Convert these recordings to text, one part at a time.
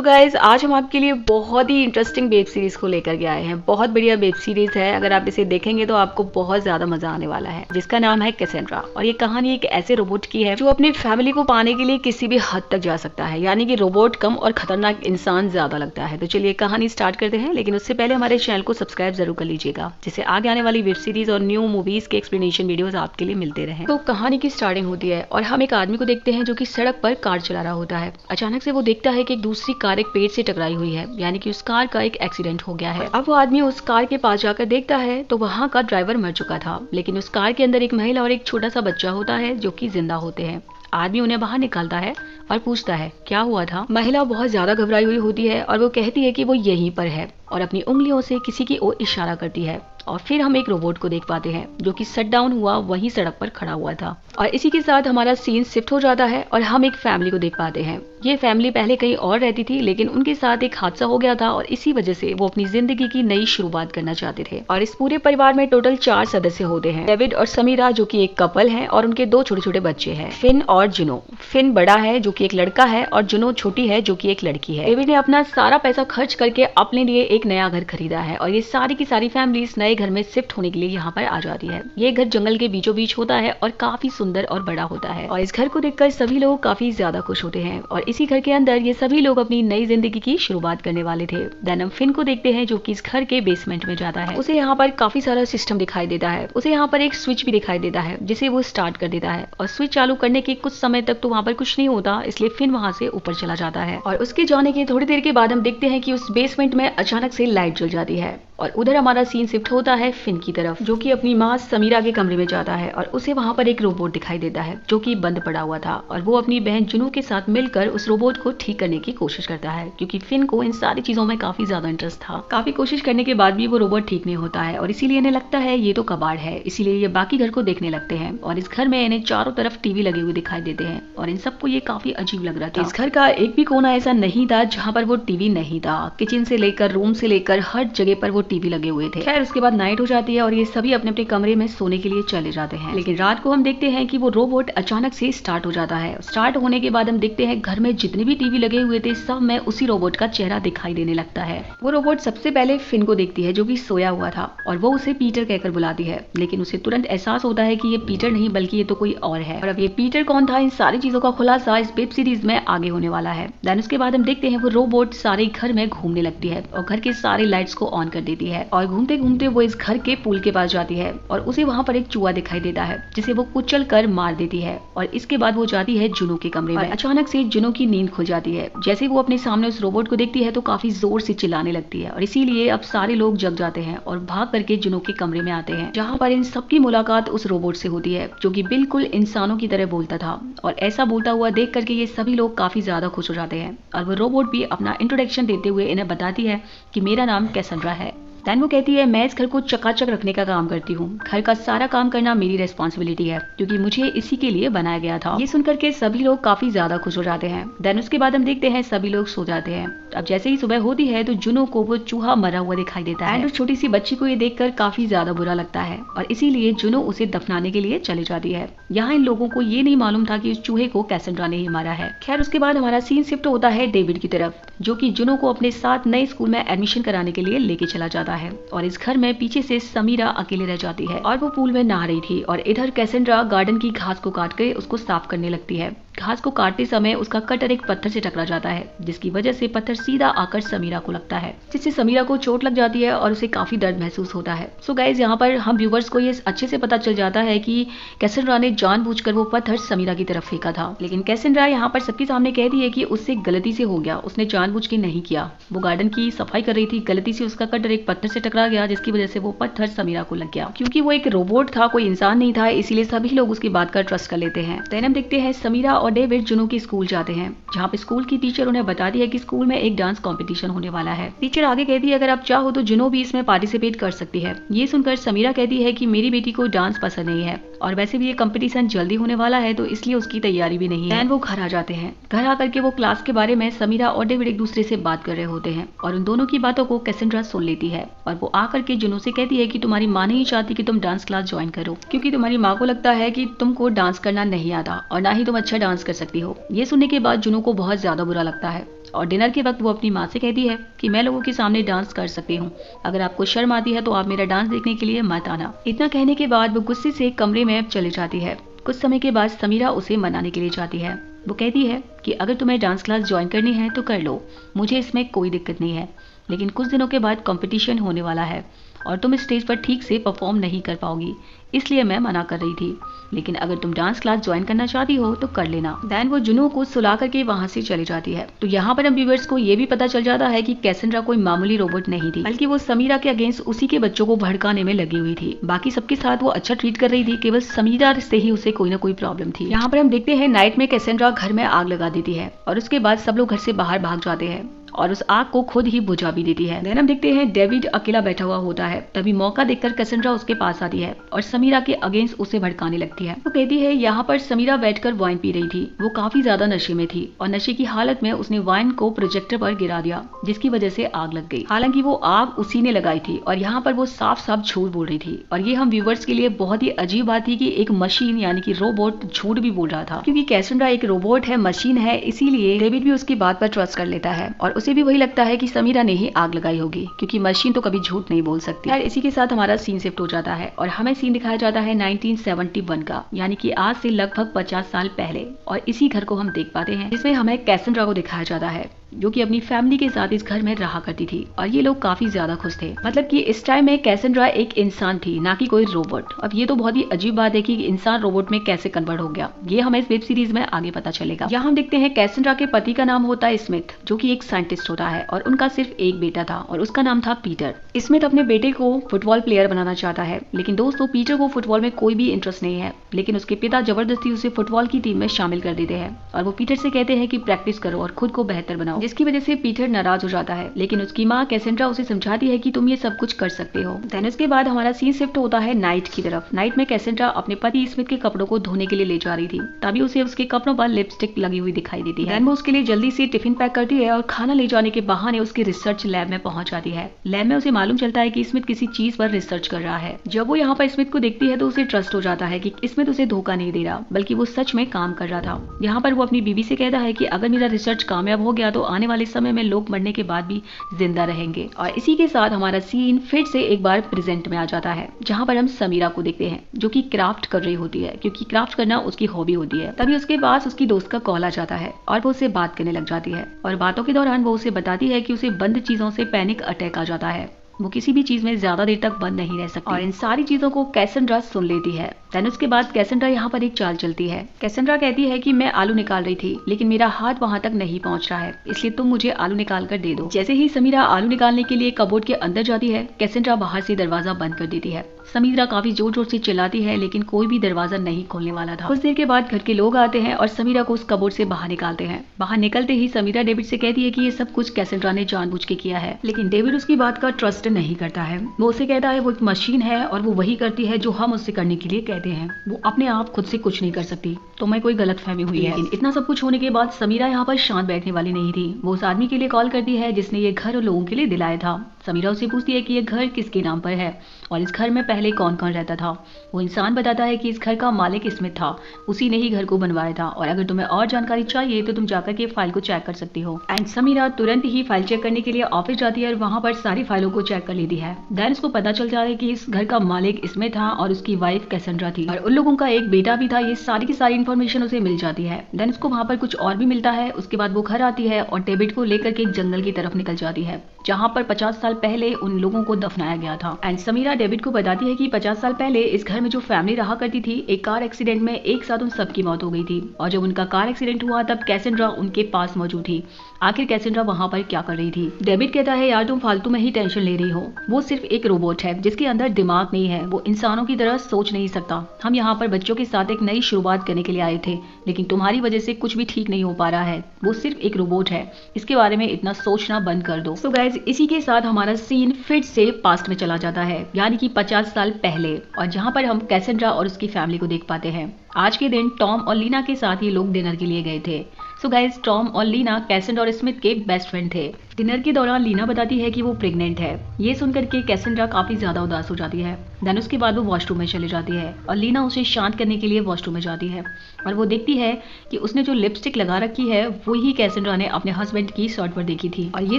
तो गाइज आज हम आपके लिए बहुत ही इंटरेस्टिंग वेब सीरीज को लेकर के आए हैं। बहुत बढ़िया वेब सीरीज है। अगर आप इसे देखेंगे तो आपको बहुत ज्यादा मजा आने वाला है, जिसका नाम है कैसेंड्रा। और ये कहानी एक ऐसे रोबोट की है जो अपनी फैमिली को पाने के लिए किसी भी हद तक जा सकता है। यानी कि रोबोट कम और खतरनाक इंसान ज्यादा लगता है। तो चलिए कहानी स्टार्ट करते हैं, लेकिन उससे पहले हमारे चैनल को सब्सक्राइब जरूर कर लीजिएगा, जिससे आगे आने वाली वेब सीरीज और न्यू मूवीज के एक्सप्लेनेशन वीडियोज आपके लिए मिलते रहे। तो कहानी की स्टार्टिंग होती है और हम एक आदमी को देखते हैं जो कि सड़क पर कार चला रहा होता है। अचानक से वो देखता है कि एक दूसरी कार एक पेड़ से टकराई हुई है, यानी कि उस कार का एक एक्सीडेंट हो गया है। अब वो आदमी उस कार के पास जाकर देखता है तो वहाँ का ड्राइवर मर चुका था, लेकिन उस कार के अंदर एक महिला और एक छोटा सा बच्चा होता है जो कि जिंदा होते हैं। आदमी उन्हें बाहर निकालता है और पूछता है क्या हुआ था। महिला बहुत ज्यादा घबराई हुई होती है और वो कहती है कि वो यहीं पर है और अपनी उंगलियों से किसी की ओर इशारा करती है। और फिर हम एक रोबोट को देख पाते हैं जो कि शट डाउन हुआ वहीं सड़क पर खड़ा हुआ था। और इसी के साथ हमारा सीन शिफ्ट हो जाता है और हम एक फैमिली को देख पाते हैं। ये फैमिली पहले कहीं और रहती थी, लेकिन उनके साथ एक हादसा हो गया था और इसी वजह से वो अपनी जिंदगी की नई शुरुआत करना चाहते थे। और इस पूरे परिवार में टोटल 4 सदस्य होते हैं, डेविड और समीरा जो कि एक कपल है और उनके 2 छोटे छोटे बच्चे हैं, फिन और जुनो। फिन बड़ा है जो कि एक लड़का है और जुनो छोटी है जो कि एक लड़की है। डेविड ने अपना सारा पैसा खर्च करके अपने लिए एक नया घर खरीदा है और ये सारी की सारी फैमिली इस नए घर में शिफ्ट होने के लिए यहाँ पर आ जाती है। ये घर जंगल के बीचों बीच होता है और काफी सुंदर और बड़ा होता है और इस घर को देखकर सभी लोग काफी ज्यादा खुश होते हैं। और इसी घर के अंदर ये सभी लोग अपनी नई जिंदगी की शुरुआत करने वाले थे। देन हम फिन को देखते हैं जो कि इस घर के बेसमेंट में जाता है। उसे यहाँ पर काफी सारा सिस्टम दिखाई देता है। उसे यहाँ पर एक स्विच भी दिखाई देता है जिसे वो स्टार्ट कर देता है और स्विच चालू करने के कुछ समय तक तो वहाँ पर कुछ नहीं होता, इसलिए फिन वहाँ से ऊपर चला जाता है। और उसके जाने के थोड़ी देर के बाद हम देखते हैं कि उस बेसमेंट में अचानक से लाइट जल जाती है और उधर हमारा सीन शिफ्ट होता है फिन की तरफ, जो कि अपनी माँ समीरा के कमरे में जाता है और उसे वहाँ पर एक रोबोट दिखाई देता है जो कि बंद पड़ा हुआ था। और वो अपनी बहन जुनू के साथ मिलकर उस रोबोट को ठीक करने की कोशिश करता है, क्योंकि फिन को इन सारी चीजों में काफी ज्यादा इंटरेस्ट था। काफी कोशिश करने के बाद भी वो रोबोट ठीक नहीं होता है और इसीलिए इन्हें लगता है ये तो कबाड़ है, इसीलिए ये बाकी घर को देखने लगते हैं। और इस घर में इन्हें चारों तरफ टीवी लगे हुए दिखाई देते हैं और इन सबको ये काफी अजीब लग रहा था। इस घर का एक भी कोना ऐसा नहीं था जहाँ पर वो टीवी नहीं था। किचन से लेकर रूम से लेकर हर जगह पर वो टीवी लगे हुए थे। खैर उसके बाद नाइट हो जाती है और ये सभी अपने अपने कमरे में सोने के लिए चले जाते हैं। लेकिन रात को हम देखते हैं कि वो रोबोट अचानक से स्टार्ट हो जाता है। स्टार्ट होने के बाद हम देखते हैं घर में जितने भी टीवी लगे हुए थे सब में उसी रोबोट का चेहरा दिखाई देने लगता है। वो रोबोट सबसे पहले फिन को देखती है जो कि सोया हुआ था और वो उसे पीटर कहकर बुलाती है, लेकिन उसे तुरंत एहसास होता है कि ये पीटर नहीं बल्कि ये तो कोई और है। और अब ये पीटर कौन था, इन सारी चीजों का खुलासा इस वेब सीरीज में आगे होने वाला है। देन उसके बाद हम देखते हैं वो रोबोट सारे घर में घूमने लगती है और घर के सारे लाइट्स को ऑन कर देती है और घूमते घूमते वो इस घर के पुल के पास जाती है और उसे वहाँ पर एक चूहा दिखाई देता है जिसे वो कुचल कर मार देती है। और इसके बाद वो जाती है जुनू के कमरे में। अचानक से जुनू की नींद खुल जाती है। जैसे वो अपने सामने उस रोबोट को देखती है तो काफी जोर से चिल्लाने लगती है और इसीलिए अब सारे लोग जग जाते हैं और भाग करके जुनू के कमरे में आते हैं, जहाँ पर इन सबकी मुलाकात उस रोबोट से होती है जो कि बिल्कुल इंसानों की तरह बोलता था। और ऐसा बोलता हुआ देख करके ये सभी लोग काफी ज्यादा खुश हो जाते हैं और वो रोबोट भी अपना इंट्रोडक्शन देते हुए इन्हें बताती है कि मेरा नाम कैसेंड्रा है। देन वो कहती है मैं इस घर को चकाचक रखने का काम करती हूँ, घर का सारा काम करना मेरी रेस्पॉन्सिबिलिटी है क्योंकि मुझे इसी के लिए बनाया गया था। ये सुनकर के सभी लोग काफी ज्यादा खुश हो जाते हैं। देन उसके बाद हम देखते हैं सभी लोग सो जाते हैं। अब जैसे ही सुबह होती है तो जुनू को वो चूहा मरा हुआ दिखाई देता है और छोटी सी बच्ची को ये देखकर काफी ज्यादा बुरा लगता है और इसीलिए जुनू उसे दफनाने के लिए चली जाती है। यहाँ इन लोगों को ये नहीं मालूम था कि उस चूहे को कैसेंड्रा ने ही मारा है। खैर उसके बाद हमारा सीन शिफ्ट होता है डेविड की तरफ, जो कि जुनू को अपने साथ नए स्कूल में एडमिशन कराने के लिए लेके चला जाता है। और इस घर में पीछे से समीरा अकेले रह जाती है और वो पूल में नहा रही थी और इधर कैसेंड्रा गार्डन की घास को काट कर उसको साफ करने लगती है। घास को काटते समय उसका कटर एक पत्थर से टकरा जाता है, जिसकी वजह से पत्थर सीधा आकर समीरा को लगता है, जिससे समीरा को चोट लग जाती है और उसे काफी दर्द महसूस होता है। सो गाइज यहाँ पर हम व्यूवर्स को ये अच्छे से पता चल जाता है कि कैसेंड्रा ने जानबूझकर वो पत्थर समीरा की तरफ फेंका था। लेकिन कैसेंड्रा यहाँ पर सबके सामने कहती है कि उससे गलती से हो गया, उसने जानबूझ के नहीं किया। वो गार्डन की सफाई कर रही थी, गलती से उसका कटर एक पत्थर से टकरा गया जिसकी वजह से वो पत्थर समीरा को लग गया। क्योंकि वो एक रोबोट था, कोई इंसान नहीं था, इसीलिए सभी लोग उसकी बात का ट्रस्ट कर लेते हैं। देन हम देखते हैं समीरा और डेविड जुनू की स्कूल जाते हैं, जहाँ पे स्कूल की टीचर उन्हें बताती है कि स्कूल में एक डांस कंपटीशन होने वाला है। टीचर आगे कहती है अगर आप चाहो तो जुनू भी इसमें पार्टिसिपेट कर सकती है। ये सुनकर समीरा कहती है कि मेरी बेटी को डांस पसंद नहीं है और वैसे भी ये कंपटीशन जल्दी होने वाला है तो इसलिए उसकी तैयारी भी नहीं है। वो घर आ जाते हैं। घर आकर के वो क्लास के बारे में समीरा और डेविड एक दूसरे से बात कर रहे होते हैं और उन दोनों की बातों को कैसेंड्रा सुन लेती है और वो आकर के जुनू से कहती है कि तुम्हारी माँ नहीं चाहती कि तुम डांस क्लास ज्वाइन करो, क्योंकि तुम्हारी माँ को लगता है कि तुमको डांस करना नहीं आता और ना ही तुम अच्छा डांस कर सकती हो। ये सुनने के बाद जुनू को बहुत ज्यादा बुरा लगता है और डिनर के वक्त वो अपनी माँ से कहती है कि मैं लोगों के सामने डांस कर सकती हूँ, अगर आपको शर्म आती है तो आप मेरा डांस देखने के लिए मत आना। इतना कहने के बाद वो गुस्से से कमरे में चली जाती है। कुछ समय के बाद समीरा उसे मनाने के लिए जाती है। वो कहती है कि अगर तुम्हें डांस क्लास ज्वाइन करनी है तो कर लो, मुझे इसमें कोई दिक्कत नहीं है, लेकिन कुछ दिनों के बाद कंपटीशन होने वाला है और तुम स्टेज पर ठीक से परफॉर्म नहीं कर पाओगी, इसलिए मैं मना कर रही थी, लेकिन अगर तुम डांस क्लास ज्वाइन करना चाहती हो तो कर लेना। देन वो जुनू को सुला करके वहाँ से चली जाती है। तो यहाँ पर हम व्यूअर्स को ये भी पता चल जाता है कि कैसेंड्रा कोई मामूली रोबोट नहीं थी, बल्कि वो समीरा के अगेंस्ट उसी के बच्चों को भड़काने में लगी हुई थी। बाकी सबके साथ वो अच्छा ट्रीट कर रही थी, केवल समीरा से ही उसे कोई ना कोई प्रॉब्लम थी। यहाँ पर हम देखते हैं नाइट में कैसेंड्रा घर में आग लगा देती है और उसके बाद सब लोग घर से बाहर भाग जाते हैं और उस आग को खुद ही बुझा भी देती है। देन हम देखते हैं डेविड अकेला बैठा हुआ होता है। तभी मौका देखकर कैसेंड्रा उसके पास आती है और समीरा के अगेंस्ट उसे भड़काने लगती है। वो कहती है यहाँ पर समीरा बैठकर वाइन पी रही थी, वो काफी ज्यादा नशे में थी और नशे की हालत में उसने वाइन को प्रोजेक्टर पर गिरा दिया, जिसकी वजह से आग लग गई। हालांकि वो आग उसी ने लगाई थी और यहाँ पर वो साफ साफ झूठ बोल रही थी। और ये हम व्यूवर्स के लिए बहुत ही अजीब बात थी कि एक मशीन यानी कि रोबोट झूठ भी बोल रहा था, क्योंकि कैसेंड्रा एक रोबोट है, मशीन है, इसीलिए डेविड भी उसकी बात पर ट्रस्ट कर लेता है और उसे भी वही लगता है कि समीरा ने ही आग लगाई होगी, क्योंकि मशीन तो कभी झूठ नहीं बोल सकती। यार इसी के साथ हमारा सीन शिफ्ट हो जाता है और हमें सीन दिखाया जाता है 1971 का, यानी कि आज से लगभग 50 साल पहले। और इसी घर को हम देख पाते हैं जिसमें हमें कैसेंड्रा को दिखाया जाता है, जो कि अपनी फैमिली के साथ इस घर में रहा करती थी और ये लोग काफी ज्यादा खुश थे। मतलब कि इस टाइम में कैसेंड्रा एक इंसान थी, ना कि कोई रोबोट। अब ये तो बहुत ही अजीब बात है कि इंसान रोबोट में कैसे कन्वर्ट हो गया, ये हमें इस वेब सीरीज में आगे पता चलेगा। यहाँ हम देखते हैं कैसेंड्रा के पति का नाम होता है स्मिथ, जो कि एक साइंटिस्ट होता है और उनका सिर्फ एक बेटा था और उसका नाम था पीटर। स्मिथ अपने बेटे को फुटबॉल प्लेयर बनाना चाहता है, लेकिन दोस्तों पीटर को फुटबॉल में कोई भी इंटरेस्ट नहीं है, लेकिन उसके पिता जबरदस्ती उसे फुटबॉल की टीम में शामिल कर देते हैं और वो पीटर से कहते हैं कि प्रैक्टिस करो और खुद को बेहतर बनाओ, जिसकी वजह से पीटर नाराज हो जाता है। लेकिन उसकी माँ कैसेंड्रा उसे समझाती है कि तुम ये सब कुछ कर सकते हो। देन उसके बाद हमारा सीन शिफ्ट होता है नाइट की तरफ। नाइट में कैसेंड्रा अपने पति स्मिथ के कपड़ों को धोने के लिए ले जा रही थी, तभी उसे उसके कपड़ों पर लिपस्टिक लगी हुई दिखाई देती है। देन वो उसके लिए जल्दी से टिफिन पैक करती है और खाना ले जाने के बहाने उसकी रिसर्च लैब में पहुंच जाती है। लैब में उसे मालूम चलता है कि स्मिथ किसी चीज पर रिसर्च कर रहा है। जब वो यहाँ पर स्मिथ को देखती है तो उसे ट्रस्ट हो जाता है कि स्मिथ उसे धोखा नहीं दे रहा, बल्कि वो सच में काम कर रहा था। यहाँ पर वो अपनी बीवी से कहता है कि अगर मेरा रिसर्च कामयाब हो गया तो आने वाले समय में लोग मरने के बाद भी जिंदा रहेंगे। और इसी के साथ हमारा सीन फिर से एक बार प्रेजेंट में आ जाता है, जहाँ पर हम समीरा को देखते हैं जो कि क्राफ्ट कर रही होती है, क्योंकि क्राफ्ट करना उसकी हॉबी होती है। तभी उसके पास उसकी दोस्त का कॉल आ जाता है और वो उससे बात करने लग जाती है और बातों के दौरान वो उसे बताती है कि उसे बंद चीजों से पैनिक अटैक आ जाता है, वो किसी भी चीज में ज्यादा देर तक बंद नहीं रह सकती और इन सारी चीजों को कैसेंड्रा सुन लेती है। देन उसके बाद कैसेंड्रा यहाँ पर एक चाल चलती है। कैसेंड्रा कहती है कि मैं आलू निकाल रही थी, लेकिन मेरा हाथ वहाँ तक नहीं पहुँच रहा है, इसलिए तुम मुझे आलू निकाल कर दे दो। जैसे ही समीरा आलू निकालने के लिए कबोर्ड के अंदर जाती है, कैसेंड्रा बाहर से दरवाजा बंद कर देती है। समीरा काफी जोर जोर से चिल्लाती है, लेकिन कोई भी दरवाजा नहीं खोलने वाला था। कुछ देर के बाद घर के लोग आते हैं और समीरा को उस कबोर्ड से बाहर निकालते हैं। बाहर निकलते ही समीरा डेविड से कहती है कि ये सब कुछ कैसेंड्रा ने जानबूझ के किया है, लेकिन डेविड उसकी बात का ट्रस्ट नहीं करता है। वो उसे कहता है वो एक मशीन है और वो वही करती है जो हम उससे करने के लिए कहते हैं, वो अपने आप खुद से कुछ नहीं कर सकती। तो मैं कोई गलतफहमी हुई है। लेकिन इतना सब कुछ होने के बाद समीरा यहाँ पर शांत बैठने वाली नहीं थी। वो उस आदमी के लिए कॉल करती है जिसने ये घर लोगों के लिए दिलाया था। समीरा उसे पूछती है कि ये घर किसके नाम पर है और इस घर में पहले कौन कौन रहता था। वो इंसान बताता है कि इस घर का मालिक स्मिथ था, उसी ने ही घर को बनवाया था और अगर तुम्हें और जानकारी चाहिए तो तुम जाकर के फाइल को चेक कर सकती हो। एंड समीरा तुरंत ही फाइल चेक करने के लिए ऑफिस जाती है और वहाँ पर सारी फाइलों को चेक कर लेती है। देन उसको पता चल जाता है कि इस घर का मालिक स्मिथ था और उसकी वाइफ कैसेंड्रा थी और उन लोगों का एक बेटा भी था। ये सारी की सारी इन्फॉर्मेशन उसे मिल जाती है। देन उसको वहाँ पर कुछ और भी मिलता है। उसके बाद वो घर आती है और डेविड को लेकर के जंगल की तरफ निकल जाती है, जहाँ पर 50 साल पहले उन लोगों को दफनाया गया था। एंड समीरा डेविड को बताती है कि 50 साल पहले इस घर में जो फैमिली रहा करती थी, एक कार एक्सीडेंट में एक साथ उन सबकी मौत हो गई थी और जब उनका कार एक्सीडेंट हुआ तब कैसेंड्रा उनके पास मौजूद थी। आखिर कैसेंड्रा वहाँ पर क्या कर रही थी? डेविड कहता है यार तुम फालतू में ही टेंशन ले रही हो, वो सिर्फ एक रोबोट है जिसके अंदर दिमाग नहीं है, वो इंसानों की तरह सोच नहीं सकता। हम यहाँ पर बच्चों के साथ एक नई शुरुआत करने के लिए आए थे, लेकिन तुम्हारी वजह से कुछ भी ठीक नहीं हो पा रहा है। वो सिर्फ एक रोबोट है, इसके बारे में इतना सोचना बंद कर दो। सो गाइस, इसी के साथ हमारा सीन फिर से पास्ट में चला जाता है, यानी कि 50 साल पहले, और जहाँ पर हम कैसेंड्रा और उसकी फैमिली को देख पाते हैं। आज के दिन टॉम और लीना के साथ ये लोग डिनर के लिए गए थे। सो गाइस, टॉम और लीना कैसेंड्रा और स्मिथ के बेस्ट फ्रेंड थे। डिनर के दौरान लीना बताती है कि वो प्रेग्नेंट है। ये सुनकर के कैसेंड्रा काफी ज्यादा उदास हो जाती है। देन उसके बाद वो वॉशरूम में चली जाती है और लीना उसे शांत करने के लिए वॉशरूम में जाती है और वो देखती है कि उसने जो लिपस्टिक लगा रखी है वही कैसेंड्रा ने अपने हस्बैंड की शर्ट पर देखी थी। और ये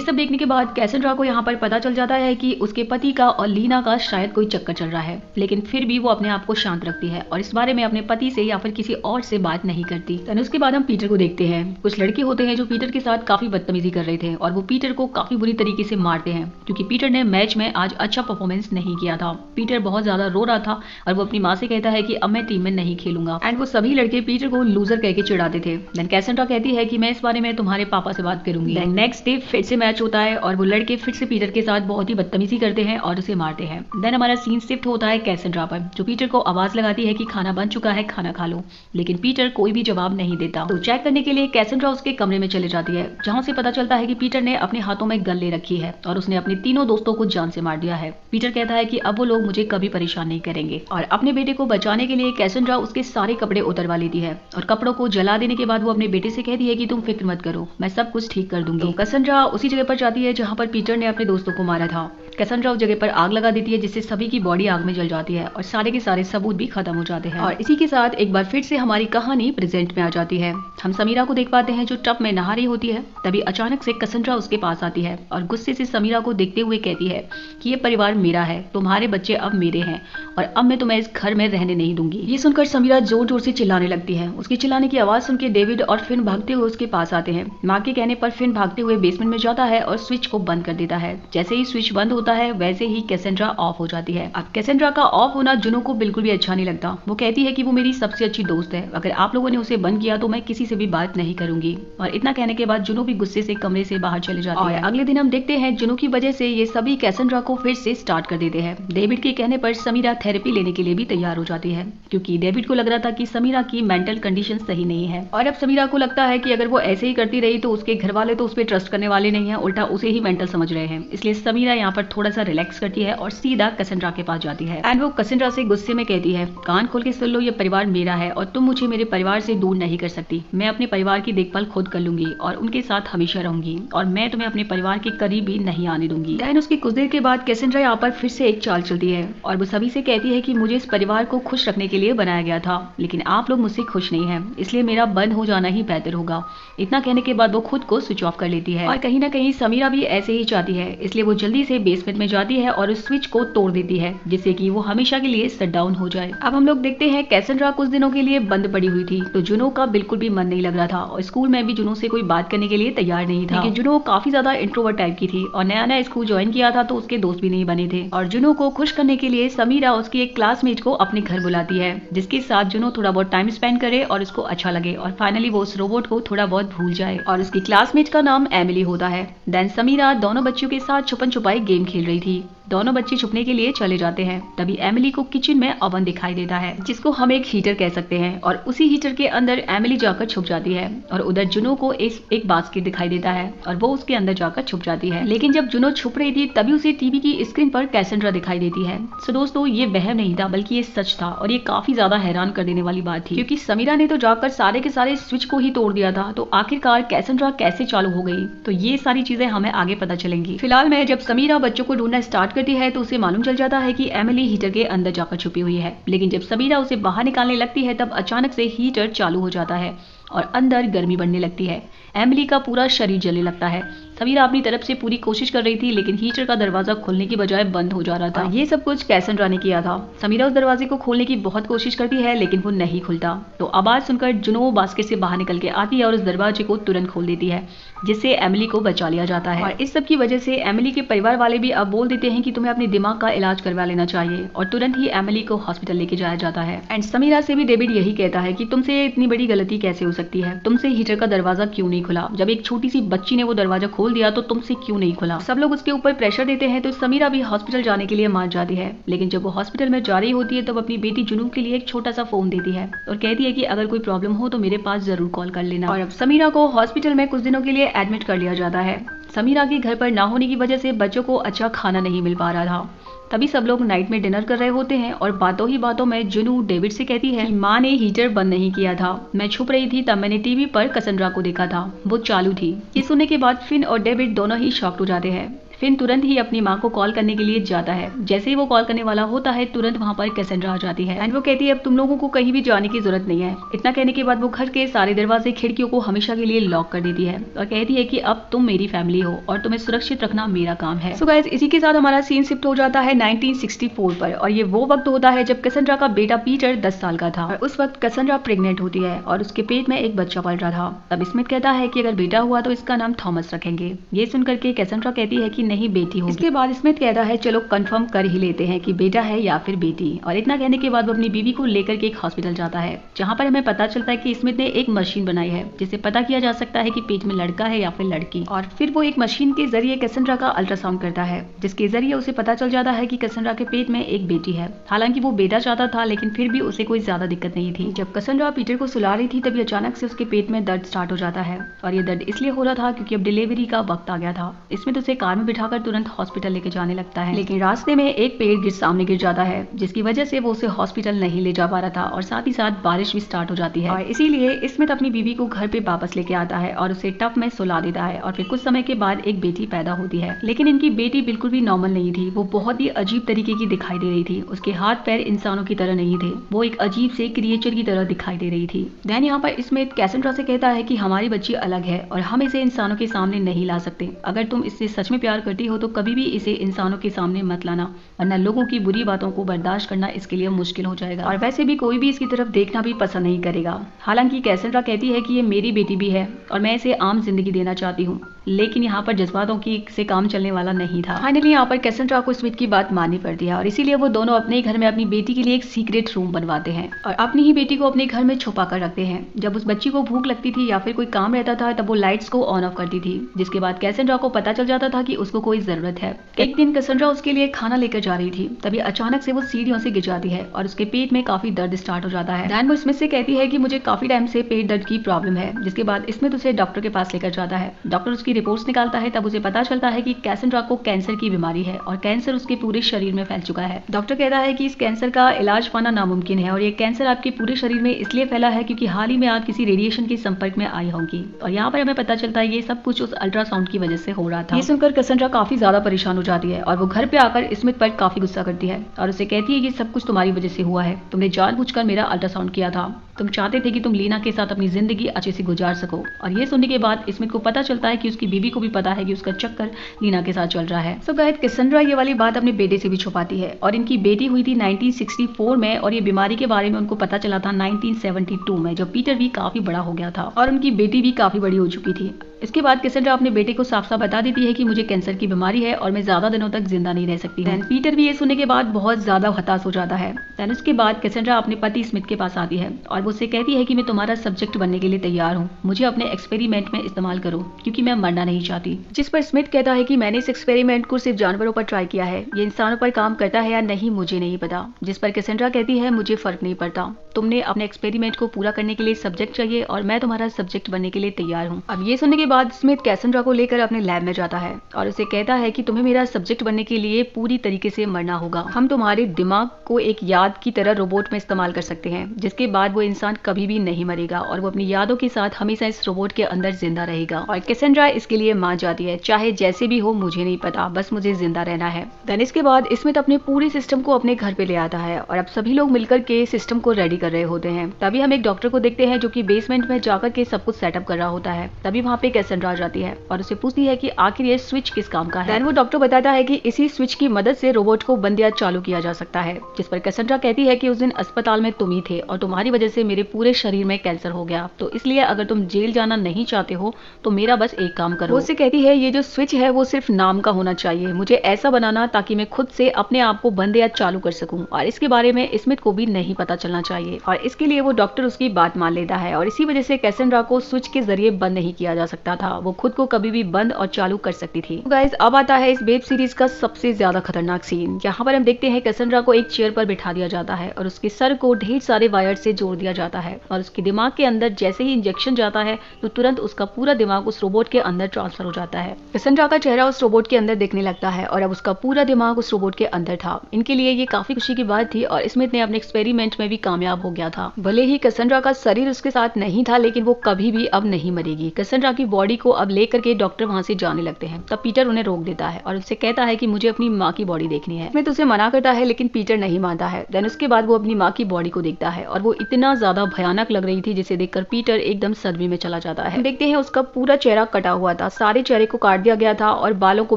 सब देखने के बाद कैसेंड्रा को यहाँ पर पता चल जाता है कि उसके पति का और लीना का शायद कोई चक्कर चल रहा है, लेकिन फिर भी वो अपने आप को शांत रखती है और इस बारे में अपने पति से या फिर किसी और से बात नहीं करती। देन उसके बाद हम पीटर को देखते हैं। कुछ लड़के होते हैं जो पीटर के साथ काफी बदतमीजी कर रहे थे और वो पीटर को काफी बुरी तरीके से मारते हैं क्योंकि पीटर ने मैच में आज अच्छा परफॉर्मेंस नहीं किया था। पीटर बहुत ज्यादा रो रहा था और वो अपनी माँ से कहता है कि अब मैं टीम में नहीं खेलूंगा एंड वो सभी लड़के पीटर को लूजर कह के चिढ़ाते थे। देन कैसेंड्रा कहती है कि मैं इस बारे में तुम्हारे पापा से बात करूंगी। देन नेक्स्ट डे फिर से मैच होता है और वो लड़के फिर से पीटर के साथ बहुत ही बदतमीजी करते हैं और उसे मारते हैं। देन हमारा सीन शिफ्ट होता है कैसेंड्रा पर, जो पीटर को आवाज लगाती है कि खाना बन चुका है, खाना खा लो, लेकिन पीटर कोई भी जवाब नहीं देता। तो चेक करने के लिए कैसेंड्रा उसके कमरे में चले जाती है जहाँ से पता चलता है कि पीटर ने अपने हाथों में गन ले रखी है और उसने अपने तीनों दोस्तों को जान से मार दिया है। पीटर कहता है कि अब वो लोग मुझे कभी परेशान नहीं करेंगे और अपने बेटे को बचाने के लिए कैसेंड्रा उसके सारे कपड़े उतरवा लेती है और कपड़ों को जला देने के बाद वो अपने बेटे से कहती है कि तुम फिक्र मत करो, मैं सब कुछ ठीक कर दूंगी। तो कैसेंड्रा उसी जगह पर जाती है जहाँ पर पीटर ने अपने दोस्तों को मारा था। कैसेंड्रा उस जगह पर आग लगा देती है जिससे सभी की बॉडी आग में जल जाती है और सारे के सारे सबूत भी खत्म हो जाते हैं। और इसी के साथ एक बार फिर से हमारी कहानी प्रेजेंट में आ जाती है। हम समीरा को देख पाते हैं जो टब में नहा रही होती है। तभी अचानक से कैसेंड्रा उसके पास आती है और गुस्से से समीरा को देखते हुए कहती है कि ये परिवार मेरा है, तुम्हारे बच्चे अब मेरे हैं और अब मैं तुम्हें इस घर में रहने नहीं दूंगी। ये सुनकर समीरा जोर जोर से चिल्लाने लगती है। उसकी चिल्लाने की आवाज सुन के डेविड और फिन भागते हुए उसके पास आते हैं। माँ के कहने पर फिन भागते हुए बेसमेंट में जाता है और स्विच को बंद कर देता है। जैसे ही स्विच बंद होता है वैसे ही कैसेंड्रा ऑफ हो जाती है। अब कैसेंड्रा का ऑफ होना जुनू को बिल्कुल भी अच्छा नहीं लगता। वो कहती है कि वो मेरी सबसे अच्छी दोस्त है, अगर आप लोगों ने उसे बंद किया तो मैं किसी से भी बात नहीं करूंगी। और इतना कहने के बाद जुनू भी गुस्से से कमरे से बाहर चले जाती है। अगले दिन हम देखते हैं जुनू की वजह से ये सभी कैसेंड्रा को फिर से स्टार्ट कर देते हैं। डेविड के कहने पर समीरा थेरेपी लेने के लिए भी तैयार हो जाती है क्योंकि डेविड को लग रहा था कि समीरा की मेंटल कंडीशन सही नहीं है और अब समीरा को लगता है कि अगर वो ऐसे ही करती रही तो उसके घर वाले तो उस पर ट्रस्ट करने वाले नहीं है, उल्टा उसे ही मेंटल समझ रहे हैं। इसलिए समीरा यहाँ पर थोड़ा सा रिलैक्स करती है और सीधा कैसेंड्रा के पास जाती है एंड वो कैसेंड्रा से गुस्से में कहती है, कान खोल के सुन लो, ये परिवार मेरा है और तुम मुझे मेरे परिवार से दूर नहीं कर सकती। मैं अपने परिवार की देखभाल खुद कर लूंगी और उनके साथ हमेशा रहूंगी और मैं तुम्हें अपने परिवार के करीब भी नहीं आने दूंगी। देन उसकी कुछ देर के बाद कैसेंड्रा यहाँ पर फिर से एक चाल चलती है और वो सभी से कहती है कि मुझे इस परिवार को खुश रखने के लिए बनाया गया था, लेकिन आप लोग मुझसे खुश नहीं हैं, इसलिए मेरा बंद हो जाना ही बेहतर होगा। इतना कहने के बाद वो खुद को स्विच ऑफ कर लेती है और कहीं ना कहीं समीरा भी ऐसे ही चाहती है, इसलिए वो जल्दी से बेसमेंट में जाती है और उस स्विच को तोड़ देती है जिससे कि वो हमेशा के लिए शट डाउन हो जाए। अब हम लोग देखते हैं कैसेंड्रा कुछ दिनों के लिए बंद पड़ी हुई थी तो जुनू का बिल्कुल भी मन नहीं लग रहा था और स्कूल में भी जुनू से कोई बात करने के लिए तैयार नहीं था, लेकिन जुनू काफी ज्यादा इंट्रोवर्ट टाइप की थी और नया नया स्कूल ज्वाइन किया था तो उसके दोस्त भी नहीं बने थे। और जुनू को खुश करने के लिए समीरा उसकी एक क्लासमेट को अपने घर बुलाती है जिसके साथ जुनू थोड़ा बहुत टाइम स्पेंड करे और उसको अच्छा लगे और फाइनली वो उस रोबोट को थोड़ा बहुत भूल जाए। और उसकी क्लासमेट का नाम एमिली होता है। देन समीरा दोनों बच्चों के साथ छुपन छुपाई गेम खेल रही थी। दोनों बच्चे छुपने के लिए चले जाते हैं। तभी एमिली को किचन में ओवन दिखाई देता है जिसको हम एक हीटर कह सकते हैं और उसी हीटर के अंदर एमिली जाकर छुप जाती है और उधर जुनू को एक बास्केट दिखाई देता है और वो उसके अंदर जाकर छुप जाती है। लेकिन जब जुनू छुप रही थी तभी उसे टीवी की स्क्रीन पर कैसेंड्रा दिखाई देती है। सो दोस्तों, ये वहम नहीं था बल्कि ये सच था और ये काफी ज्यादा हैरान कर देने वाली बात थी क्योंकि समीरा ने तो जाकर सारे के सारे स्विच को ही तोड़ दिया था, तो आखिरकार कैसेंड्रा कैसे चालू हो गई? तो ये सारी चीजें हमें आगे पता चलेंगी। फिलहाल में जब समीरा बच्चों को ढूंढना स्टार्ट करती है तो उसे मालूम चल जाता है कि एमिली हीटर के अंदर जाकर छुपी हुई है, लेकिन जब समीरा उसे बाहर निकालने लगती है तब अचानक से हीटर चालू हो जाता है और अंदर गर्मी बढ़ने लगती है। एमिली का पूरा शरीर जलने लगता है। समीरा अपनी तरफ से पूरी कोशिश कर रही थी लेकिन हीटर का दरवाजा खोलने की बजाय बंद हो जा रहा था। ये सब कुछ कैसेंड्रा ने किया था। समीरा उस दरवाजे को खोलने की बहुत कोशिश करती है लेकिन वो नहीं खुलता। तो आवाज सुनकर जुनू बास्केट से बाहर निकल के आती है और उस दरवाजे को तुरंत खोल देती है जिससे एमिली को बचा लिया जाता है। और इस सब की वजह से एमिली के परिवार वाले भी अब बोल देते हैं कि तुम्हें अपने दिमाग का इलाज करवा लेना चाहिए और तुरंत ही एमिली को हॉस्पिटल लेके जाया जाता है। एंड समीरा से भी डेविड यही कहता है कि तुमसे इतनी बड़ी गलती कैसे हो सकती है, तुमसे हीटर का दरवाजा क्यों नहीं खुला? जब एक छोटी सी बच्ची ने वो दरवाजा खोल दिया तो तुमसे क्यों नहीं खुला? सब लोग उसके ऊपर प्रेशर देते हैं तो समीरा भी हॉस्पिटल जाने के लिए मान जाती है। लेकिन जब वो हॉस्पिटल में जा रही होती है तब अपनी बेटी जुनू के लिए एक छोटा सा फोन देती है और कहती है कि अगर कोई प्रॉब्लम हो तो मेरे पास जरूर कॉल कर लेना। और अब समीरा को हॉस्पिटल में कुछ दिनों के लिए एडमिट कर लिया जाता है। समीरा के घर पर ना होने की वजह से बच्चों को अच्छा खाना नहीं मिल पा रहा था। तभी सब लोग नाइट में डिनर कर रहे होते हैं और बातों ही बातों में जुनू डेविड से कहती है कि माँ ने हीटर बंद नहीं किया था, मैं छुप रही थी तब मैंने टीवी पर कैसेंड्रा को देखा था, वो चालू थी। ये सुनने के बाद फिन और डेविड दोनों ही शॉक्ड हो जाते हैं। फिन तुरंत ही अपनी माँ को कॉल करने के लिए जाता है। जैसे ही वो कॉल करने वाला होता है तुरंत वहाँ पर कैसेंड्रा आ जाती है एंड वो कहती है अब तुम लोगों को कहीं भी जाने की जरूरत नहीं है। इतना कहने के बाद वो घर के सारे दरवाजे खिड़कियों को हमेशा के लिए लॉक कर देती है और कहती है कि अब तुम मेरी फैमिली हो और तुम्हें सुरक्षित रखना मेरा काम है। सो गाइस, इसी के साथ हमारा सीन शिफ्ट हो जाता है 1964 पर और ये वो वक्त होता है जब कैसेंड्रा का बेटा पीटर 10 साल का था और उस वक्त कैसेंड्रा प्रेग्नेंट होती है और उसके पेट में एक बच्चा पल रहा था। तब स्मिथ कहता है कि अगर बेटा हुआ तो इसका नाम थॉमस रखेंगे। ये सुनकर के कैसेंड्रा कहती है कि नहीं, बेटी होगी। इसके बाद स्मिथ कहता है चलो कंफर्म कर ही लेते हैं कि बेटा है या फिर बेटी। और इतना कहने के बाद वो अपनी बीवी को लेकर के एक हॉस्पिटल जाता है जहाँ पर हमें पता चलता है कि स्मिथ ने एक मशीन बनाई है जिससे पता किया जा सकता है कि पेट में लड़का है या फिर लड़की। और फिर वो एक मशीन के जरिए कैसेंड्रा का अल्ट्रासाउंड करता है जिसके जरिए उसे पता चल जाता है कि कैसेंड्रा के पेट में एक बेटी है। हालांकि वो बेटा चाहता था लेकिन फिर भी उसे कोई ज्यादा दिक्कत नहीं थी। जब कैसेंड्रा पीटर को सुला रही थी तभी अचानक से उसके पेट में दर्द स्टार्ट हो जाता है और ये दर्द इसलिए हो रहा था क्योंकि अब डिलीवरी का वक्त आ गया था। इसमें उसे कार में बिठाकर तुरंत हॉस्पिटल लेके जाने लगता है लेकिन रास्ते में एक पेड़ सामने गिर जाता है जिसकी वजह से वो उसे हॉस्पिटल नहीं ले जा पा रहा था और साथ ही साथ बारिश भी स्टार्ट हो जाती है और इसीलिए स्मिथ अपनी बीवी को घर पे वापस लेके आता है और उसे टब में सुला देता है और फिर कुछ समय के बाद एक बेटी पैदा होती है। लेकिन इनकी बेटी बिल्कुल भी नॉर्मल नहीं थी, वो बहुत ही अजीब तरीके की दिखाई दे रही थी। उसके हाथ पैर इंसानों की तरह नहीं थे, वो एक अजीब से क्रिएचर की तरह दिखाई दे रही थी। देन यहाँ पर स्मिथ कैसेंड्रा से कहता है कि हमारी बच्ची अलग है और हम इसे इंसानों के सामने नहीं ला सकते। अगर तुम इससे सच में प्यार करती हो तो कभी भी इसे इंसानों के सामने मत लाना, वरना लोगों की बुरी बातों को बर्दाश्त करना इसके लिए मुश्किल हो जाएगा और वैसे भी कोई भी इसकी तरफ देखना भी पसंद नहीं करेगा। हालांकि कैसेंड्रा कहती है कि ये मेरी बेटी भी है और मैं इसे आम जिंदगी देना चाहती हूँ, लेकिन यहाँ पर जज्बातों की से काम चलने वाला नहीं था। फाइनली यहाँ पर कैसेंड्रा को स्मिथ की बात माननी पड़ती है और इसीलिए वो दोनों अपने घर में अपनी बेटी के लिए एक सीक्रेट रूम बनवाते हैं और अपनी ही बेटी को अपने घर में छुपा कर रखते हैं। जब उस बच्ची को भूख लगती थी या फिर कोई काम रहता था तब वो लाइट्स को ऑन ऑफ करती थी, जिसके बाद कैसेंड्रा को पता चल जाता था कि उसको कोई जरूरत है। एक दिन कैसेंड्रा उसके लिए खाना लेकर जा रही थी, तभी अचानक से वो सीढ़ियों से गिर जाती है और उसके पेट में काफी दर्द स्टार्ट हो जाता है। दैन वो स्मिथ से कहती है कि मुझे काफी टाइम से पेट दर्द की प्रॉब्लम है, जिसके बाद स्मिथ उसे डॉक्टर के पास लेकर जाता है। डॉक्टर उसकी रिपोर्ट्स निकालता है, तब उसे पता चलता है कि कैसेंड्रा को कैंसर की बीमारी है और कैंसर उसके पूरे शरीर में फैल चुका है। डॉक्टर कहता है कि इस कैंसर का इलाज पाना नामुमकिन है और ये कैंसर आपके पूरे शरीर में इसलिए फैला है क्योंकि हाल ही में आप किसी रेडिएशन के संपर्क में आई होंगी। और यहाँ पर हमें पता चलता है ये सब कुछ उस अल्ट्रासाउंड की वजह से हो रहा था। ये सुनकर कैसेंड्रा काफी ज्यादा परेशान हो जाती है और वो घर पे आकर स्मिथ पर काफी गुस्सा करती है और उसे कहती है ये सब कुछ तुम्हारी वजह से हुआ है, तुमने जानबूझकर मेरा अल्ट्रासाउंड किया था, तुम चाहते थे कि तुम लीना के साथ अपनी जिंदगी अच्छे से गुजार सको। और ये सुनने के बाद स्मिथ को पता चलता है कि उसकी बीवी को भी पता है कि उसका चक्कर लीना के साथ चल रहा है। सो गाइस, कैसेंड्रा ये वाली बात अपने बेटे से भी छुपाती है और इनकी बेटी हुई थी 1964 में और ये बीमारी के बारे में उनको पता चला था 1972 में, जब पीटर भी काफी बड़ा हो गया था और उनकी बेटी भी काफी बड़ी हो चुकी थी। इसके बाद कैसेंड्रा अपने बेटे को साफ साफ बता देती है कि मुझे कैंसर की बीमारी है और मैं ज्यादा दिनों तक जिंदा नहीं रह सकती। देन पीटर भी ये सुनने के बाद बहुत ज्यादा हताश हो जाता है। देन उसके बाद कैसेंड्रा अपने पति स्मिथ के पास आती है और वो उससे कहती है कि मैं तुम्हारा सब्जेक्ट बनने के लिए तैयार हूँ, मुझे अपने एक्सपेरिमेंट में इस्तेमाल करो क्योंकि मैं मरना नहीं चाहती। जिस पर स्मिथ कहता है कि मैंने इस एक्सपेरिमेंट को सिर्फ जानवरों पर ट्राई किया है, ये इंसानों पर काम करता है या नहीं मुझे नहीं पता। जिस पर कैसेंड्रा कहती है मुझे फर्क नहीं पड़ता, तुमने अपने एक्सपेरिमेंट को पूरा करने के लिए सब्जेक्ट चाहिए और मैं तुम्हारा सब्जेक्ट बनने के लिए तैयार हूँ। अब ये सुनने के बाद स्मिथ कैसेंड्रा को लेकर अपने लैब में जाता है और उसे कहता है कि तुम्हें मेरा सब्जेक्ट बनने के लिए पूरी तरीके से मरना होगा। हम तुम्हारे दिमाग को एक याद की तरह रोबोट में इस्तेमाल कर सकते हैं, जिसके बाद वो इंसान कभी भी नहीं मरेगा और वो अपनी यादों के साथ हमेशा इस रोबोट के अंदर जिंदा रहेगा। और कैसेंड्रा इसके लिए मान जाती है, चाहे जैसे भी हो मुझे नहीं पता, बस मुझे जिंदा रहना है। देन इसके बाद स्मिथ अपने पूरे सिस्टम को अपने घर पे ले आता है और अब सभी लोग मिलकर के सिस्टम को रेडी कर रहे होते हैं। तभी हम एक डॉक्टर को देखते हैं जो कि बेसमेंट में जाकर के सब कुछ सेटअप कर रहा होता है। तभी वहाँ पे कैसेंड्रा आ जाती है और उसे पूछती है कि आखिर ये स्विच किस काम का है। देन वो डॉक्टर बताता है कि इसी स्विच की मदद से रोबोट को बंद या चालू किया जा सकता है। जिस पर कैसेंड्रा कहती है कि उस दिन अस्पताल में तुम ही थे और तुम्हारी वजह से मेरे पूरे शरीर में कैंसर हो गया, तो इसलिए अगर तुम जेल जाना नहीं चाहते हो तो मेरा बस एक काम करो। वो उससे कहती है ये जो स्विच है वो सिर्फ नाम का होना चाहिए, मुझे ऐसा बनाना ताकि मैं खुद से अपने आप को बंद या चालू कर सकूं और इसके बारे में स्मिथ को भी नहीं पता चलना चाहिए। और इसके लिए वो डॉक्टर उसकी बात मान लेता है और इसी वजह से कैसेंड्रा को स्विच के जरिए बंद नहीं किया जा सकता था, वो खुद को कभी भी बंद और चालू कर सकती थी। गाइस, अब आता है इस वेब सीरीज का सबसे ज्यादा खतरनाक सीन। यहाँ पर हम देखते हैं कैसेंड्रा को एक चेयर पर बिठा दिया जाता है और उसके सर को ढेर सारे वायर से जोड़ दिया दिया जाता है और उसके दिमाग के अंदर जैसे ही इंजेक्शन जाता है तो तुरंत उसका पूरा दिमाग उस रोबोट के अंदर ट्रांसफर हो जाता है। कैसेंड्रा का चेहरा उस रोबोट के अंदर दिखने लगता है और अब उसका पूरा दिमाग उस रोबोट के अंदर था। इनके लिए ये काफी खुशी की बात थी और स्मिथ ने अपने एक्सपेरिमेंट में भी कामयाब हो गया था। भले ही कैसेंड्रा का शरीर उसके साथ नहीं था, लेकिन वो कभी भी अब नहीं मरेगी। कैसेंड्रा की बॉडी को अब लेकर के डॉक्टर वहां से जाने लगते हैं। तब पीटर उन्हें रोक देता है और उससे कहता है कि मुझे अपनी माँ की बॉडी देखनी है। स्मिथ उसे मना करता है लेकिन पीटर नहीं मानता है। देन उसके बाद वो अपनी माँ की बॉडी को देखता है और वो इतना ज्यादा भयानक लग रही थी जिसे देखकर पीटर एकदम सदमे में चला जाता है। देखते हैं उसका पूरा चेहरा कटा हुआ था, सारे चेहरे को काट दिया गया था और बालों को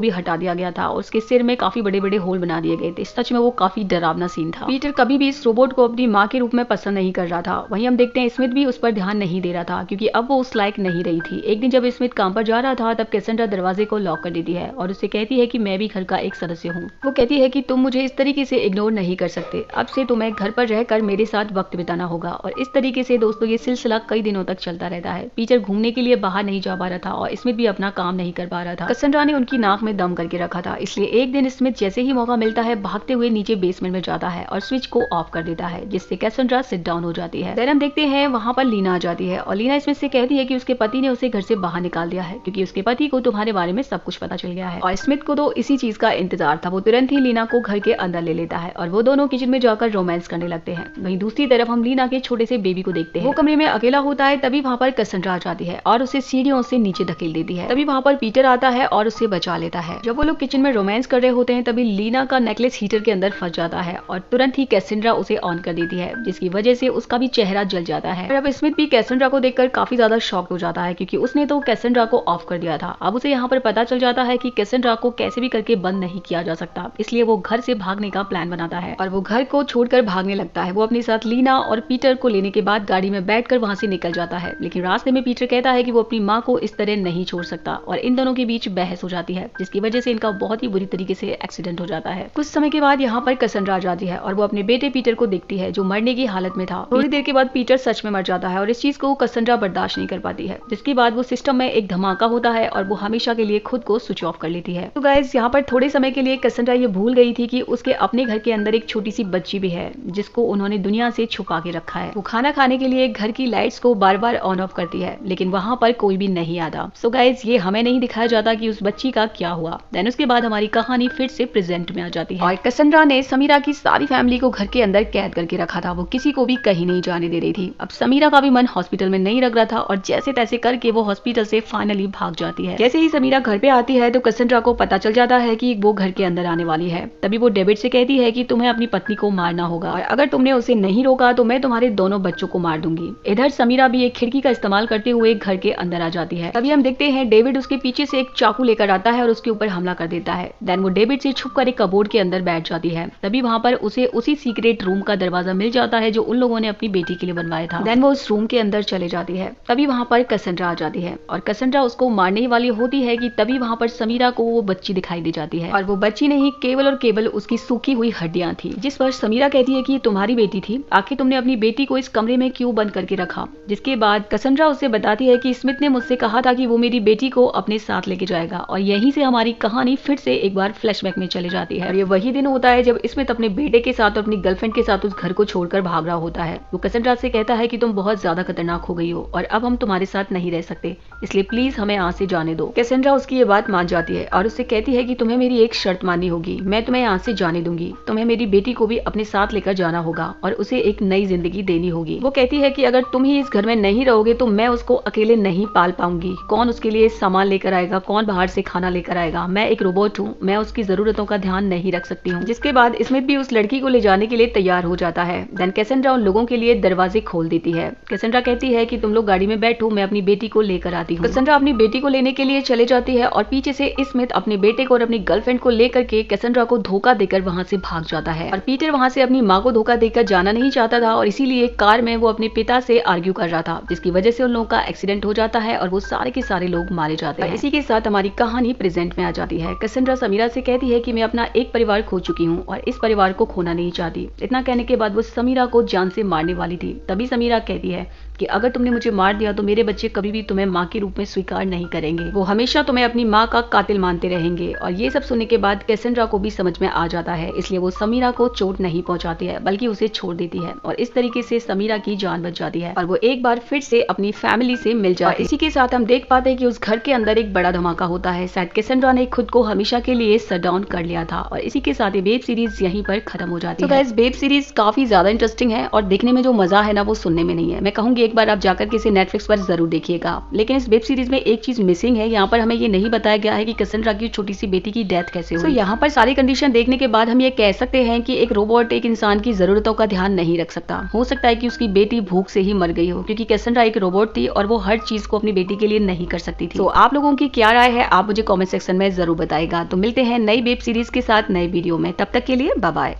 भी हटा दिया गया था और उसके सिर में काफी बड़े बड़े होल बना दिए गए थे। सच में वो काफी डरावना सीन था। पीटर कभी भी इस रोबोट को अपनी माँ के रूप में पसंद नहीं कर रहा था। वहीं हम देखते हैं स्मिथ भी उस पर ध्यान नहीं दे रहा था क्योंकि अब वो उस लायक नहीं रही थी। एक दिन जब स्मिथ काम पर जा रहा था तब कैसेंड्रा दरवाजे को लॉक कर देती है और उसे कहती है कि मैं भी घर का एक सदस्य हूँ। वो कहती है कि तुम मुझे इस तरीके से इग्नोर नहीं कर सकते, अब से तुम्हें घर पर रहकर मेरे साथ वक्त बिताना होगा। और इस तरीके से दोस्तों ये सिलसिला कई दिनों तक चलता रहता है। पीटर घूमने के लिए बाहर नहीं जा पा रहा था और स्मिथ भी अपना काम नहीं कर पा रहा था। कैसेंड्रा ने उनकी नाक में दम करके रखा था, इसलिए एक दिन स्मिथ जैसे ही मौका मिलता है भागते हुए नीचे बेसमेंट में जाता है और स्विच को ऑफ कर देता है, जिससे कैसेंड्रा सिट डाउन हो जाती है। देन हम देखते हैं वहां पर लीना आ जाती है और लीना स्मिथ से कहती है कि उसके पति ने उसे घर से बाहर निकाल दिया है क्योंकि उसके पति को तुम्हारे बारे में सब कुछ पता चल गया है। और स्मिथ को तो इसी चीज का इंतजार था। वो तुरंत ही लीना को घर के अंदर ले लेता है और वो दोनों किचन में जाकर रोमांस करने लगते हैं। वहीं दूसरी तरफ हम लीना के छोटे से बेबी को देखते हैं। वो कमरे में अकेला होता है, तभी वहां पर कैसेंड्रा आ जाती है और उसे सीढ़ियों से नीचे धकेल देती है। तभी वहां पर पीटर आता है और उसे बचा लेता है। जब वो लोग किचन में रोमांस कर रहे होते हैं तभी लीना का नेकलेस हीटर के अंदर फंस जाता है और तुरंत ही कैसेंड्रा उसे ऑन कर देती है, जिसकी वजह से उसका भी चेहरा जल जाता है। और अब स्मिथ भी कैसेंड्रा को देखकर काफी ज्यादा शॉक्ड हो जाता है क्योंकि उसने तो कैसेंड्रा को ऑफ कर दिया था। अब उसे यहाँ पर पता चल जाता है कि कैसेंड्रा को कैसे भी करके बंद नहीं किया जा सकता, इसलिए वो घर से भागने का प्लान बनाता है और वो घर को छोड़कर भागने लगता है। वो अपने साथ लीना और पीटर को लेने के बाद गाड़ी में बैठकर वहां से निकल जाता है, लेकिन रास्ते में पीटर कहता है कि वो अपनी माँ को इस तरह नहीं छोड़ सकता और इन दोनों के बीच बहस हो जाती है, जिसकी वजह से इनका बहुत ही बुरी तरीके से एक्सीडेंट हो जाता है। कुछ समय के बाद यहाँ पर कैसेंड्रा आ जाती है और वो अपने बेटे पीटर को देखती है जो मरने की हालत में था। थोड़ी देर के बाद पीटर सच में मर जाता है और इस चीज को कैसेंड्रा बर्दाश्त नहीं कर पाती है, जिसके बाद वो सिस्टम में एक धमाका होता है और वो हमेशा के लिए खुद को स्विच ऑफ कर लेती है। तो गाइस यहाँ पर थोड़े समय के लिए कैसेंड्रा ये भूल गई थी कि उसके अपने घर के अंदर एक छोटी सी बच्ची भी है जिसको उन्होंने दुनिया से छुपा के रखा है। वो खाना खाने के लिए घर की लाइट्स को बार बार ऑन ऑफ करती है, लेकिन वहां पर कोई भी नहीं आता। सो गाइस ये हमें नहीं दिखाया जाता कि उस बच्ची का क्या हुआ। देन उसके बाद हमारी कहानी फिर से प्रेजेंट में आ जाती है और कैसेंड्रा ने समीरा की सारी फैमिली को घर के अंदर कैद करके रखा था। वो किसी को भी कहीं नहीं जाने दे रही थी। अब समीरा का भी मन हॉस्पिटल में नहीं लग रहा था और जैसे तैसे करके वो हॉस्पिटल से फाइनली भाग जाती है। जैसे ही समीरा घर पे आती है तो कैसेंड्रा को पता चल जाता है कि वो घर के अंदर आने वाली है। तभी वो डेविड से कहती है कि तुम्हें अपनी पत्नी को मारना होगा और अगर तुमने उसे नहीं रोका तो मैं तुम्हारे दोनों बच्चों को मार दूंगी। इधर समीरा भी एक खिड़की का इस्तेमाल करते हुए घर के अंदर आ जाती है। तभी हम देखते हैं डेविड उसके पीछे से एक चाकू लेकर आता है और उसके ऊपर हमला कर देता है। देन वो डेविड से छुपकर एक कबोर्ड के अंदर बैठ जाती है। तभी वहां पर उसे उसी सीक्रेट रूम का दरवाजा मिल जाता है जो उन लोगों ने अपनी बेटी के लिए बनवाया था। देन वो उस रूम के अंदर चले जाती है। तभी वहां पर कैसेंड्रा आ जाती है और कैसेंड्रा उसको मारने ही वाली होती है कि तभी वहां पर समीरा को वो बच्ची दिखाई दे जाती है और वो बच्ची नहीं केवल और केवल उसकी सूखी हुई हड्डियां थी। जिस पर समीरा कहती है कि ये तुम्हारी बेटी थी, आखिर तुमने अपनी बेटी को इस कमरे में क्यों बंद करके रखा। जिसके बाद कैसेंड्रा उससे बताती है कि स्मिथ ने मुझसे कहा था कि वो मेरी बेटी को अपने साथ लेके जाएगा और यहीं से हमारी कहानी फिर से एक बार फ्लैशबैक में चली जाती है। और ये वही दिन होता है जब स्मिथ अपने बेटे के साथ और अपनी गर्लफ्रेंड के साथ उस घर को छोड़कर भाग रहा होता है। वो कैसेंड्रा से कहता है कि तुम बहुत ज्यादा खतरनाक हो गई हो और अब हम तुम्हारे साथ नहीं रह सकते, इसलिए प्लीज हमें यहाँ से जाने दो। कैसेंड्रा उसकी ये बात मान जाती है और उससे कहती है कि तुम्हें मेरी एक शर्त माननी होगी, मैं तुम्हें यहाँ से जाने दूंगी। तुम्हें मेरी बेटी को भी अपने साथ लेकर जाना होगा और उसे एक नई जिंदगी देनी होगी। वो कहती है कि अगर तुम ही इस घर में नहीं रहोगे तो मैं उसको अकेले नहीं पाल पाऊंगी। कौन उसके लिए सामान लेकर आएगा, कौन बाहर से खाना लेकर आएगा। मैं एक रोबोट हूँ, मैं उसकी जरूरतों का ध्यान नहीं रख सकती हूँ। जिसके बाद स्मिथ भी उस लड़की को ले जाने के लिए तैयार हो जाता है। देन कैसेंड्रा उन लोगों के लिए दरवाजे खोल देती है। कैसेंड्रा कहती है कि तुम लोग गाड़ी में बैठो, मैं अपनी बेटी को लेकर आती हूँ। कैसेंड्रा अपनी बेटी को लेने के लिए चले जाती है और पीछे से स्मिथ अपने बेटे को और अपनी गर्लफ्रेंड को लेकर के कैसेंड्रा को धोखा देकर वहां से भाग जाता है। और पीटर वहां से अपनी माँ को धोखा देकर जाना नहीं चाहता था और इसीलिए कार में वो अपने पिता से आर्ग्यू कर रहा था, जिसकी वजह से उन लोगों का एक्सीडेंट हो जाता है और वो सारे के सारे लोग मारे जाते हैं। इसी के साथ हमारी कहानी प्रेजेंट में आ जाती है। कैसेंड्रा समीरा से कहती है कि मैं अपना एक परिवार खो चुकी हूँ और इस परिवार को खोना नहीं चाहती। इतना कहने के बाद वो समीरा को जान से मारने वाली थी। तभी समीरा कहती है कि अगर तुमने मुझे मार दिया तो मेरे बच्चे कभी भी तुम्हें माँ के रूप में स्वीकार नहीं करेंगे, वो हमेशा तुम्हें अपनी माँ का कातिल मानते रहेंगे। और ये सब सुनने के बाद कैसेंड्रा को भी समझ में आ जाता है, इसलिए वो समीरा को चोट नहीं पहुंचाती है बल्कि उसे छोड़ देती है और इस तरीके से समीरा की जान बच जाती है और वो एक बार फिर से अपनी फैमिली से मिल जाती है। इसी के साथ हम देख पाते हैं कि उस घर के अंदर एक बड़ा धमाका होता है। शायद कैसेंड्रा ने खुद को हमेशा के लिए शट डाउन कर लिया था और इसी के साथ ये वेब सीरीज यहीं पर खत्म हो जाती है। तो गाइस, वेब सीरीज काफी ज्यादा इंटरेस्टिंग है और देखने में जो मजा है ना वो सुनने में नहीं है। मैं कहूंगी एक बार आप जाकर के इसे नेटफ्लिक्स पर जरूर देखिएगा। लेकिन इस वेब सीरीज में एक चीज मिसिंग है, यहाँ पर हमें ये नहीं बताया गया है कि कैसेंड्रा की छोटी सी बेटी की डेथ कैसे हुई। यहाँ पर सारी कंडीशन देखने के बाद हम ये कह सकते हैं कि एक रोबोट एक इंसान की जरूरतों का ध्यान नहीं रख सकता। हो सकता है कि उसकी बेटी भूख से ही मर गई हो, क्योंकि कैसेंड्रा एक रोबोट थी और वो हर चीज को अपनी बेटी के लिए नहीं कर सकती थी। तो आप लोगों की क्या राय है, आप मुझे कमेंट सेक्शन में जरूर बताएगा। तो मिलते हैं नई वेब सीरीज के साथ नए वीडियो में, तब तक के लिए बाय बाय।